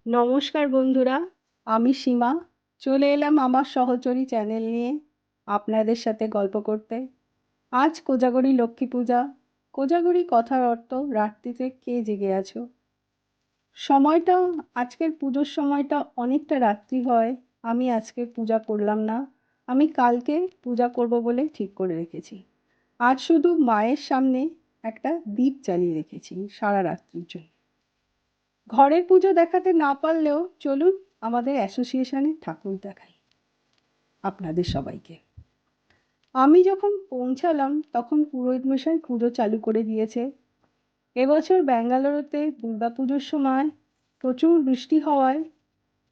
নমস্কার বন্ধুরা, আমি সীমা চলে এলাম আমার সহচরী চ্যানেল নিয়ে আপনাদের সাথে গল্প করতে। আজ কোজাগরী লক্ষ্মী পূজা। কোজাগরী কথার অর্থ রাত্রিতে কে জেগে আছো। সময়টা আজকের পুজোর সময়টা অনেকটা রাত্রি হয়। আমি আজকে পূজা করলাম না, আমি কালকে পূজা করব বলে ঠিক করে রেখেছি। আজ শুধু মায়ের সামনে একটা দীপ জ্বালিয়ে রেখেছি সারা রাত্রির জন্য। ঘরের পুজো দেখাতে না পারলেও চলুন আমাদের অ্যাসোসিয়েশনের ঠাকুর দেখাই আপনাদের সবাইকে। আমি যখন পৌঁছালাম তখন পুরোহিত মশাই পুজো চালু করে দিয়েছে। এবছর ব্যাঙ্গালোরেতে দুর্গাপুজোর সময় প্রচুর বৃষ্টি হওয়ায়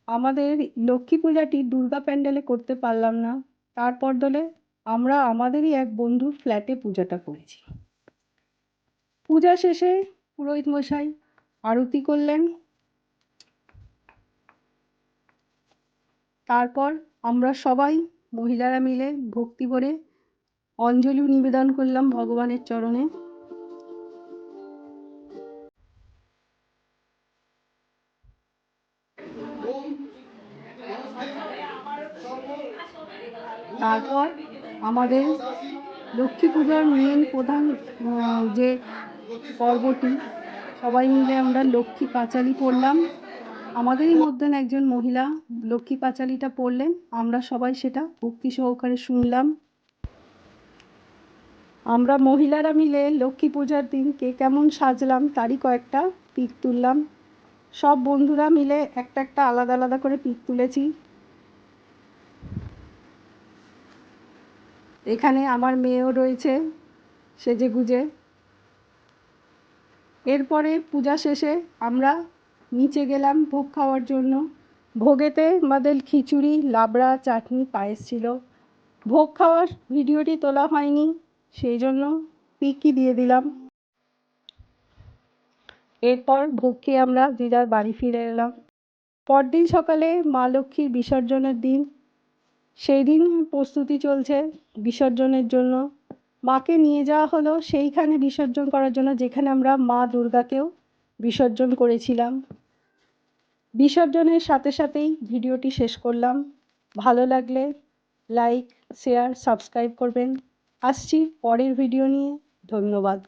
আমাদের লক্ষ্মী পূজাটি দুর্গা প্যান্ডেলে করতে পারলাম না। তারপর দলে আমরা আমাদেরই এক বন্ধুর ফ্ল্যাটে পূজাটা করেছি। পূজা শেষে পুরোহিত মশাই আরতি করলেন। তারপর আমরা সবাই মহিলারা মিলে ভক্তি ভরে অঞ্জলি নিবেদন করলাম ভগবানের চরণে। তারপর আমাদের লক্ষ্মী পূজার মেন প্রধান যে পর্বটি, সবাই মিলে আমরা লক্ষ্মী পাঁচালী পড়লাম। আমাদেরই মধ্যে একজন মহিলা লক্ষ্মী পাঁচালীটা পড়লেন, আমরা সবাই সেটা ভক্তি সহকারে শুনলাম। আমরা মহিলারা মিলে লক্ষ্মী পূজার দিন কে কেমন সাজলাম তারই কয়েকটা পিক তুললাম। সব বন্ধুরা মিলে একটা একটা আলাদা আলাদা করে পিক তুলেছি। এখানে আমার মেয়েও রয়েছে সেজেগুজে। এরপরে পূজা শেষে আমরা নিচে গেলাম ভোগ খাওয়ার জন্য। ভোগেতে আমাদের খিচুড়ি, লাবড়া, চাটনি, পায়েস ছিল। ভোগ খাওয়ার ভিডিওটি তোলা হয়নি, সেই জন্য পিকই দিয়ে দিলাম। এরপর ভোগ খেয়ে আমরা যে যার বাড়ি ফিরে এলাম। পরদিন সকালে মা লক্ষ্মীর বিসর্জনের দিন। সেই দিন প্রস্তুতি চলছে বিসর্জনের জন্য। মাকে নিয়ে যাওয়া হলো সেইখানে বিসর্জন করার জন্য যেখানে আমরা মা দুর্গাকেও বিসর্জন করেছিলাম। বিসর্জনের সাথে সাথেই ভিডিওটি শেষ করলাম। ভালো লাগলে লাইক, শেয়ার, সাবস্ক্রাইব করবেন। আসছি পরের ভিডিও নিয়ে। ধন্যবাদ।